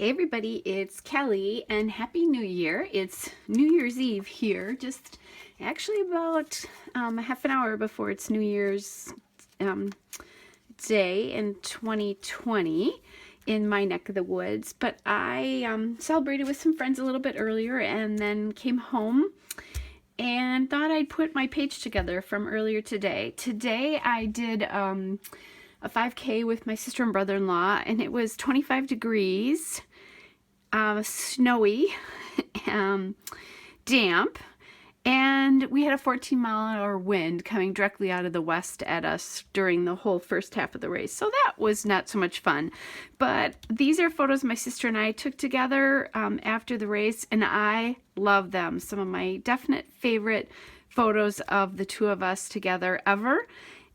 Hey everybody, it's Kelly and Happy New Year. It's New Year's Eve here, just actually about a half an hour before it's New Year's Day in 2020 in my neck of the woods. But I celebrated with some friends a little bit earlier and then came home and thought I'd put my page together from earlier today. Today I did a 5K with my sister and brother-in-law, and it was 25 degrees, snowy, damp, and we had a 14-mile-an-hour wind coming directly out of the west at us during the whole first half of the race. So that was not so much fun. But these are photos my sister and I took together after the race, and I love them. Some of my definite favorite photos of the two of us together ever.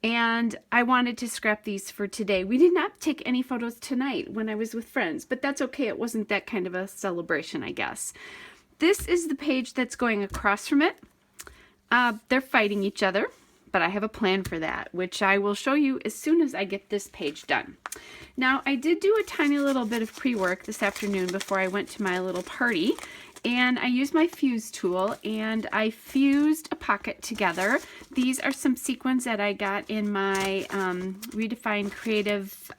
And I wanted to scrap these for today. We did not take any photos tonight when I was with friends, but that's okay. It wasn't that kind of a celebration, I guess. This is the page that's going across from it. They're fighting each other, but I have a plan for that, which I will show you as soon as I get this page done. Now, I did do a tiny little bit of pre-work this afternoon before I went to my little party, and I used my fuse tool and I fused a pocket together. These are some sequins that I got in my Redefine Creative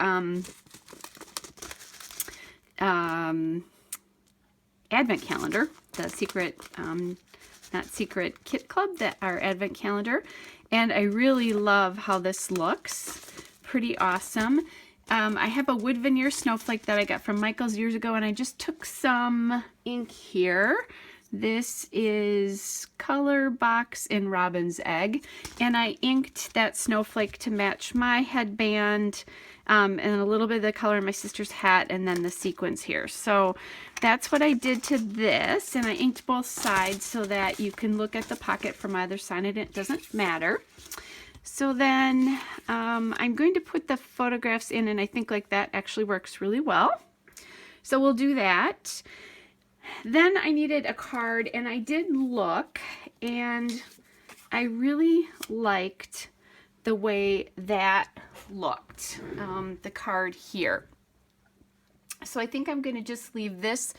advent calendar, the secret, not secret kit club, that our advent calendar. And I really love how this looks. Pretty awesome. I have a wood veneer snowflake that I got from Michael's years ago, and I just took some ink here. This is Color Box in Robin's Egg, and I inked that snowflake to match my headband, and a little bit of the color in my sister's hat, and then the sequins here. So that's what I did to this, and I inked both sides so that you can look at the pocket from either side, and it doesn't matter. So then I'm going to put the photographs in, and I think like that actually works really well. So we'll do that. Then I needed a card, and I did look, and I really liked the way that looked, the card here. So I think I'm going to just leave this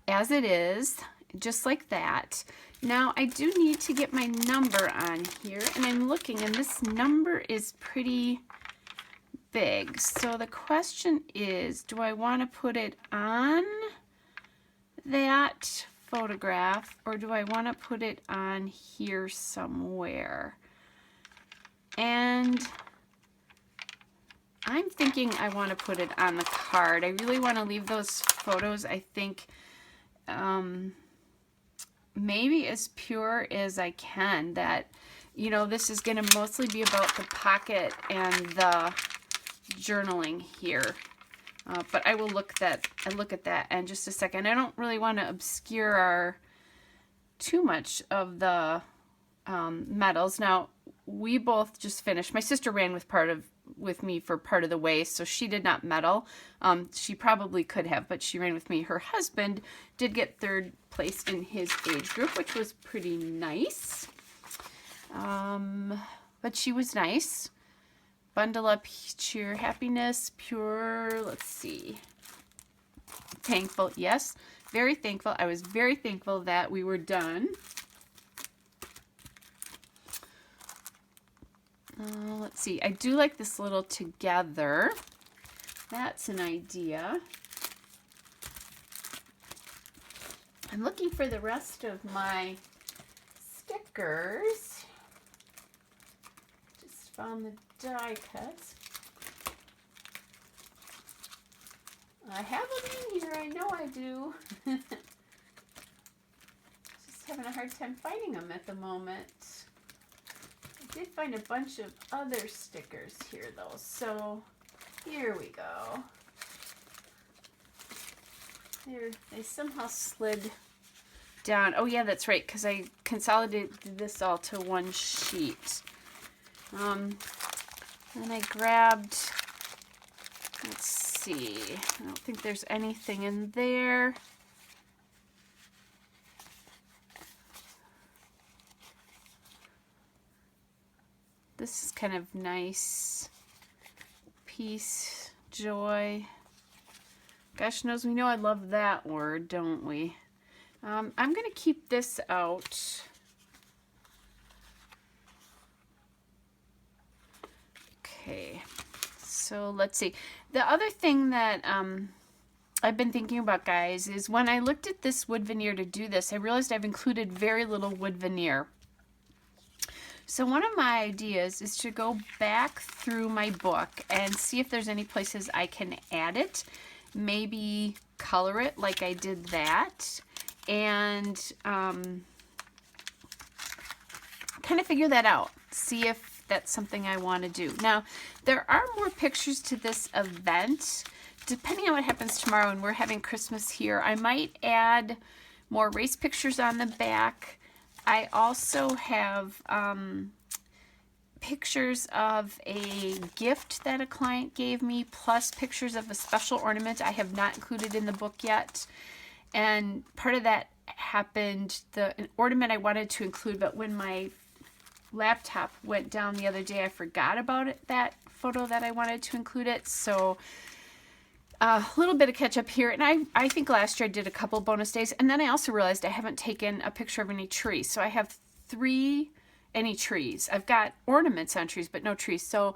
as it is, just like that. Now I do need to get my number on here, and I'm looking, and this number is pretty big. So the question is, do I want to put it on that photograph, or do I want to put it on here somewhere? And I'm thinking I want to put it on the card. I really want to leave those photos, I think, maybe as pure as I can. That, you know, this is going to mostly be about the pocket and the journaling here. But I will look at that in just a second. I don't really want to obscure too much of the medals. Now, we both just finished. My sister ran with me for part of the way, so she did not medal. She probably could have, but she ran with me. Her husband did get third place in his age group, which was pretty nice. But she was nice. Bundle up, cheer, happiness, pure, let's see. Thankful, yes, very thankful. I was very thankful that we were done. Let's see, I do like this little together. That's an idea. I'm looking for the rest of my stickers. Just found the die cuts. I have them in here, I know I do. Just having a hard time finding them at the moment. I did find a bunch of other stickers here though, so here we go. They somehow slid down. Oh yeah, that's right, because I consolidated this all to one sheet. And I grabbed, let's see, I don't think there's anything in there. This is kind of nice. Peace, joy, Gosh knows we know I love that word, don't we? I'm going to keep this out. Okay, so let's see. The other thing that I've been thinking about, guys, is when I looked at this wood veneer to do this, I realized I've included very little wood veneer. So one of my ideas is to go back through my book and see if there's any places I can add it, maybe color it like I did that, and kind of figure that out, see if that's something I want to do. Now, there are more pictures to this event. Depending on what happens tomorrow, and we're having Christmas here, I might add more race pictures on the back. I also have pictures of a gift that a client gave me, plus pictures of a special ornament I have not included in the book yet. And part of that happened, an ornament I wanted to include, but when my laptop went down the other day, I forgot about it, that photo that I wanted to include it. So a little bit of catch up here, and I think last year I did a couple bonus days, and then I also realized I haven't taken a picture of any trees. So I have any trees. I've got ornaments on trees, but no trees. So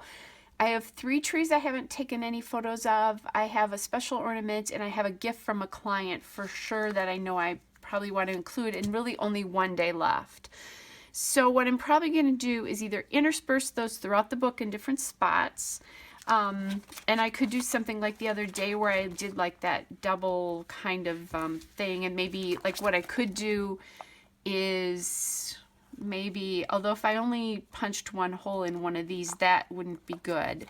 I have 3 trees I haven't taken any photos of. I have a special ornament, and I have a gift from a client for sure that I know I probably want to include, and really only 1 day left. So what I'm probably going to do is either intersperse those throughout the book in different spots, and I could do something like the other day where I did like that double kind of thing, and maybe like what I could do is maybe, although if I only punched 1 hole in one of these, that wouldn't be good,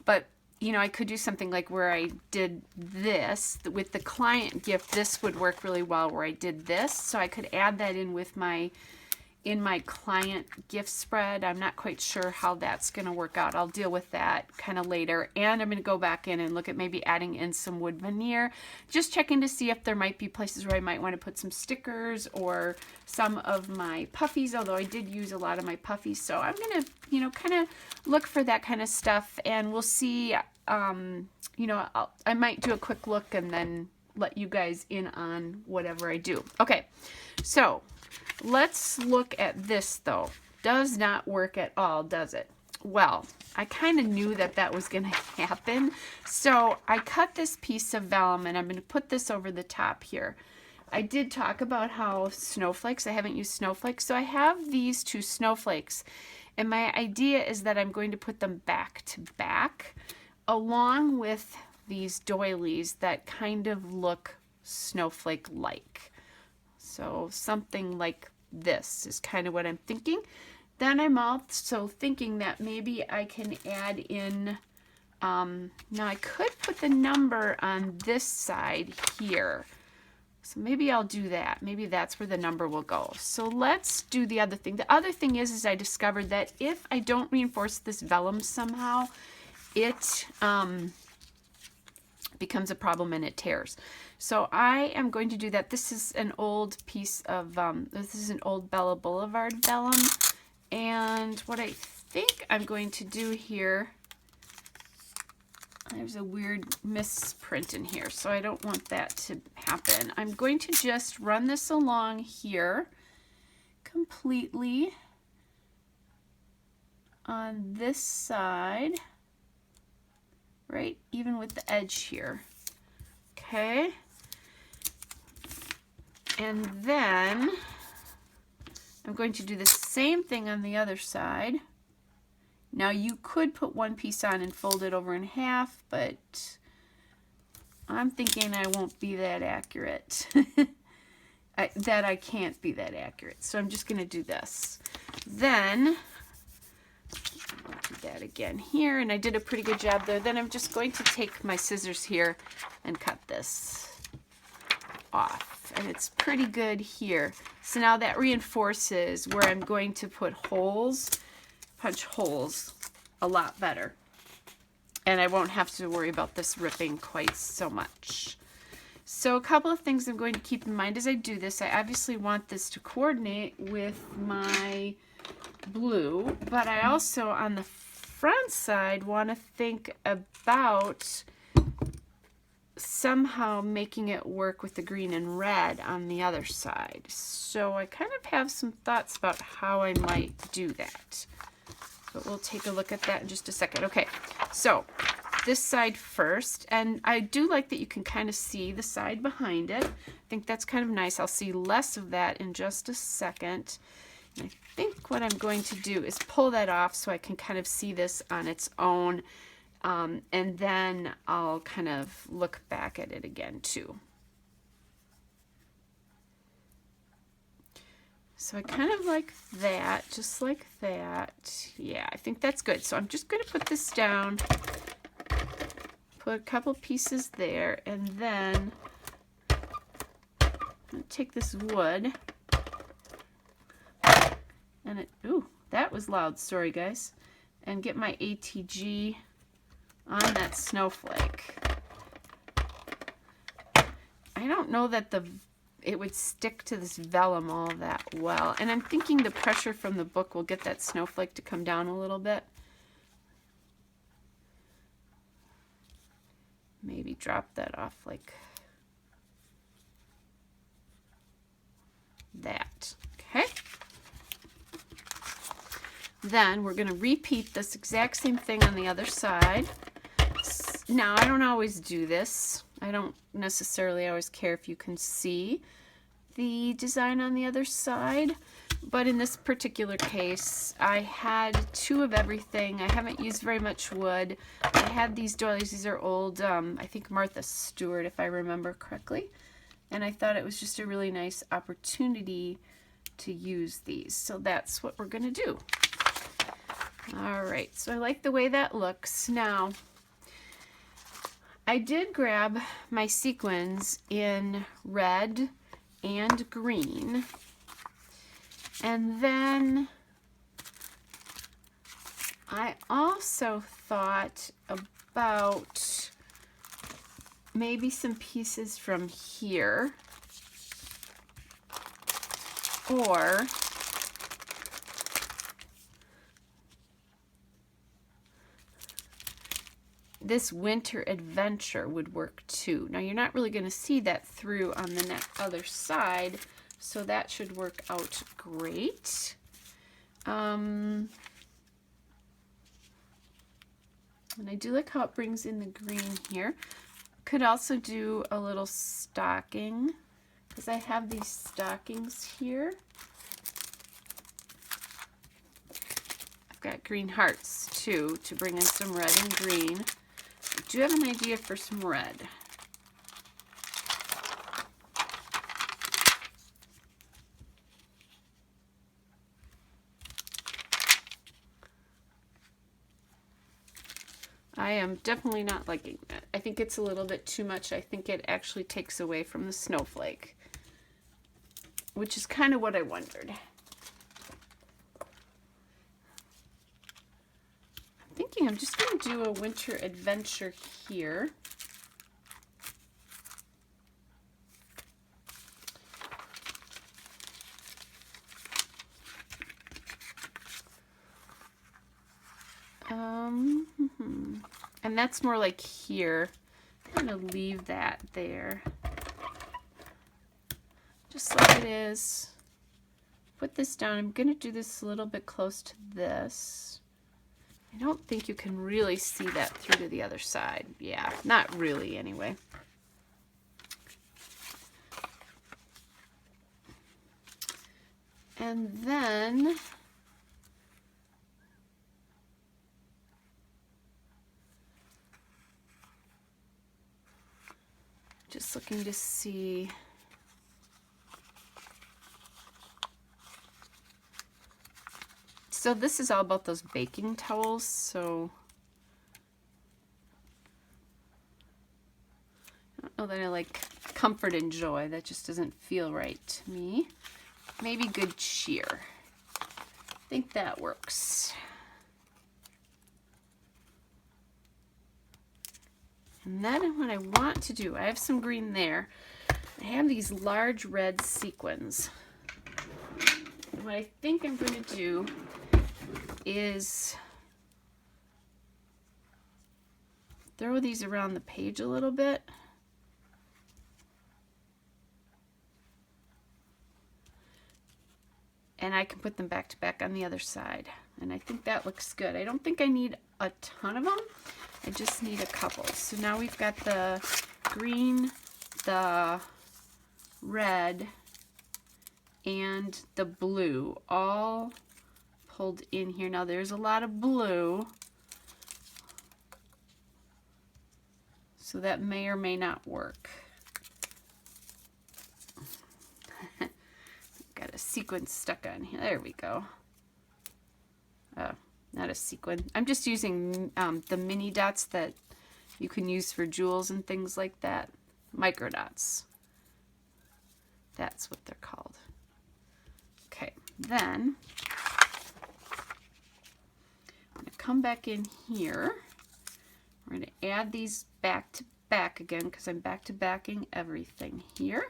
but you know, I could do something like where I did this with the client gift. This would work really well where I did this, so I could add that in with my client gift spread. I'm not quite sure how that's going to work out. I'll deal with that kind of later. And I'm going to go back in and look at maybe adding in some wood veneer, just checking to see if there might be places where I might want to put some stickers or some of my puffies, although I did use a lot of my puffies. So I'm going to, you know, kind of look for that kind of stuff, and we'll see. You know, I might do a quick look and then let you guys in on whatever I do. Okay, so let's look at this though. Does not work at all, does it? Well, I kind of knew that that was going to happen. So I cut this piece of vellum, and I'm going to put this over the top here. I did talk about how snowflakes, I haven't used snowflakes. So I have these 2 snowflakes, and my idea is that I'm going to put them back to back along with these doilies that kind of look snowflake-like. So something like this is kind of what I'm thinking. Then I'm also thinking that maybe I can add in, now I could put the number on this side here. So maybe I'll do that. Maybe that's where the number will go. So let's do the other thing. The other thing is I discovered that if I don't reinforce this vellum somehow, it becomes a problem and it tears. So I am going to do that. This is an old piece of, this is an old Bella Boulevard vellum. And what I think I'm going to do here, there's a weird misprint in here, so I don't want that to happen. I'm going to just run this along here completely on this side, right, even with the edge here. Okay. And then I'm going to do the same thing on the other side. Now you could put 1 piece on and fold it over in half, but I'm thinking I won't be that accurate. That I can't be that accurate. So I'm just going to do this. Then I'll do that again here, and I did a pretty good job there. Then I'm just going to take my scissors here and cut this off, and it's pretty good here. So now that reinforces where I'm going to put holes, punch holes a lot better, and I won't have to worry about this ripping quite so much. So a couple of things I'm going to keep in mind as I do this. I obviously want this to coordinate with my blue, but I also on the front side want to think about somehow making it work with the green and red on the other side. So I kind of have some thoughts about how I might do that. But we'll take a look at that in just a second. Okay, so this side first, and I do like that you can kind of see the side behind it. I think that's kind of nice. I'll see less of that in just a second. And I think what I'm going to do is pull that off so I can kind of see this on its own, and then I'll kind of look back at it again too. So I kind of like that, just like that. Yeah, I think that's good. So I'm just going to put this down, put a couple pieces there, and then I'm going to take this wood, and it, ooh, that was loud, sorry guys, and get my ATG on that snowflake. I don't know that it would stick to this vellum all that well. And I'm thinking the pressure from the book will get that snowflake to come down a little bit. Maybe drop that off like that. Okay. Then we're going to repeat this exact same thing on the other side. Now, I don't always do this. I don't necessarily always care if you can see the design on the other side, but in this particular case, I had 2 of everything. I haven't used very much wood. I had these doilies. These are old, I think Martha Stewart, if I remember correctly, and I thought it was just a really nice opportunity to use these. So that's what we're going to do. All right, so I like the way that looks. Now, I did grab my sequins in red and green, and then I also thought about maybe some pieces from here, or this winter adventure would work too. Now you're not really going to see that through on the other side, so that should work out great. And I do like how it brings in the green here. Could also do a little stocking, because I have these stockings here. I've got green hearts too to bring in some red and green. I do have an idea for some red. I am definitely not liking that. I think it's a little bit too much. I think it actually takes away from the snowflake, which is kind of what I wondered. I'm thinking I'm just going to do a winter adventure here. And that's more like here. I'm going to leave that there. Just like it is. Put this down. I'm going to do this a little bit close to this. I don't think you can really see that through to the other side. Yeah, not really anyway. And then just looking to see. So this is all about those baking towels, so I don't know that I like comfort and joy. That just doesn't feel right to me. Maybe good cheer. I think that works. And then what I want to do, I have some green there. I have these large red sequins. And what I think I'm going to do is throw these around the page a little bit. and I can put them back to back on the other side. And I think that looks good. I don't think I need a ton of them. I just need a couple. So now we've got the green, the red, and the blue all pulled in here. Now there's a lot of blue, so that may or may not work. Got a sequin stuck on here. There we go. Oh, not a sequin. I'm just using the mini dots that you can use for jewels and things like that. Micro dots. That's what they're called. Okay, then I'm going to come back in here. We're going to add these back to back again because I'm back to backing everything here.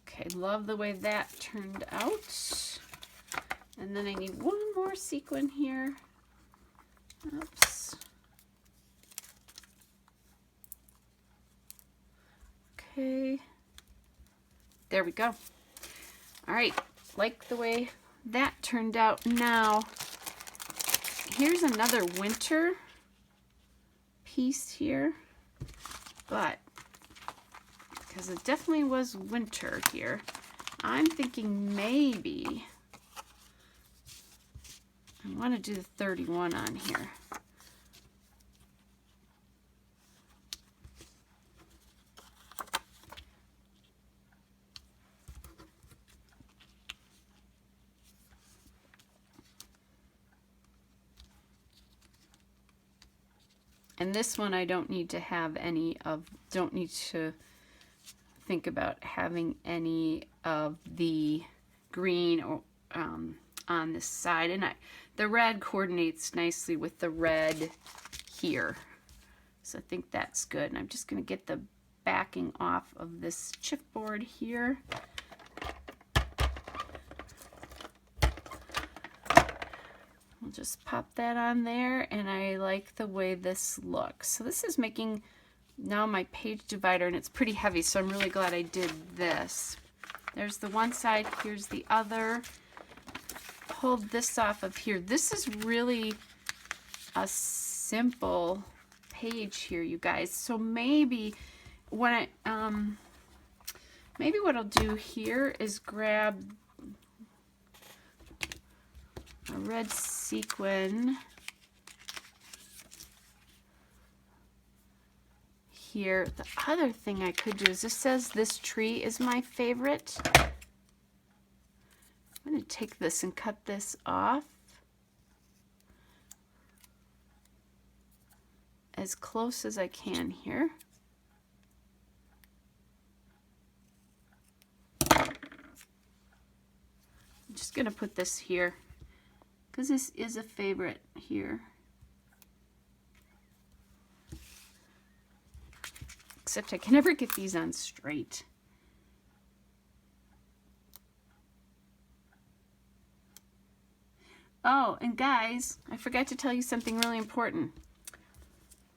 Okay, love the way that turned out. And then I need one more sequin here. Oops. Okay. There we go. All right, like the way that turned out. Now, here's another winter piece here, but because it definitely was winter here, I'm thinking maybe I want to do the 31 on here. And this one I don't need to have any of, don't need to think about having any of the green or on this side. And the red coordinates nicely with the red here. So I think that's good. And I'm just going to get the backing off of this chipboard here. I'll just pop that on there, and I like the way this looks. So this is making now my page divider, and it's pretty heavy, so I'm really glad I did this. There's the one side, here's the other. Hold this off of here. This is really a simple page here, you guys. So maybe when maybe what I'll do here is grab a red sequin here. The other thing I could do is, this says this tree is my favorite. I'm going to take this and cut this off as close as I can here. I'm just going to put this here, because this is a favorite here. Except I can never get these on straight. Oh, and guys, I forgot to tell you something really important.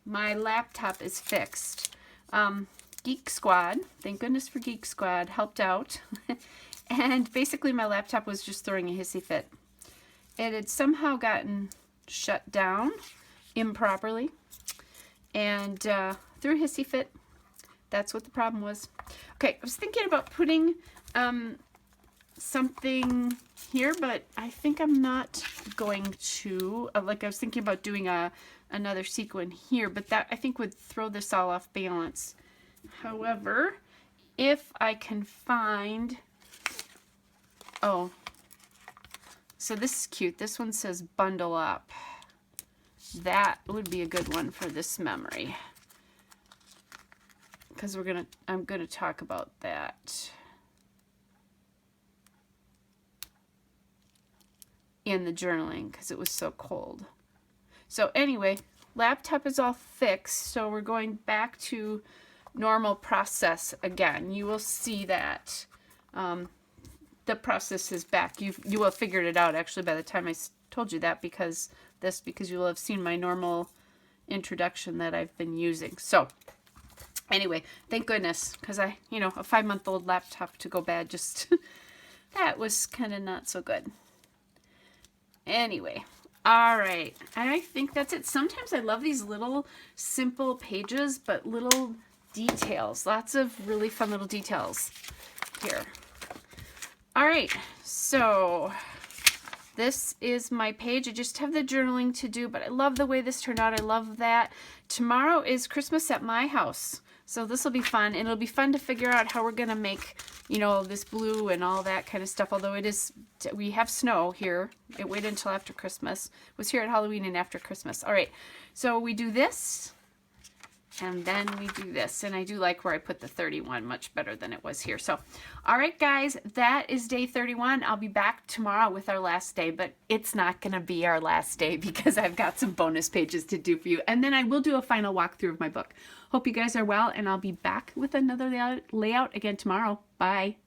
My laptop is fixed. Geek Squad, thank goodness for Geek Squad, helped out. And basically my laptop was just throwing a hissy fit. It had somehow gotten shut down improperly, and through a hissy fit, that's what the problem was. Okay, I was thinking about putting something here, but I think I'm not going to. Like, I was thinking about doing another sequin here, but that I think would throw this all off balance. However, if I can find, oh, so this is cute. This one says bundle up. That would be a good one for this memory, because I'm gonna talk about that in the journaling, because it was so cold. So anyway, laptop is all fixed, so we're going back to normal process again. You will see that the process is back. You will have figured it out actually by the time I told you that, because you will have seen my normal introduction that I've been using. So Anyway, thank goodness, because a 5-month-old laptop to go bad, just, that was kind of not so good. Anyway, all right, I think that's it. Sometimes I love these little simple pages, but little details, lots of really fun little details here. All right, so this is my page. I just have the journaling to do, but I love the way this turned out. I love that. Tomorrow is Christmas at my house, so this will be fun, and it'll be fun to figure out how we're gonna make, this blue and all that kind of stuff. Although we have snow here. It waited until after Christmas. It was here at Halloween and after Christmas. All right, so we do this, and then we do this, and I do like where I put the 31 much better than it was here. So, all right, guys, that is day 31. I'll be back tomorrow with our last day, but it's not going to be our last day because I've got some bonus pages to do for you, and then I will do a final walkthrough of my book. Hope you guys are well, and I'll be back with another layout again tomorrow. Bye.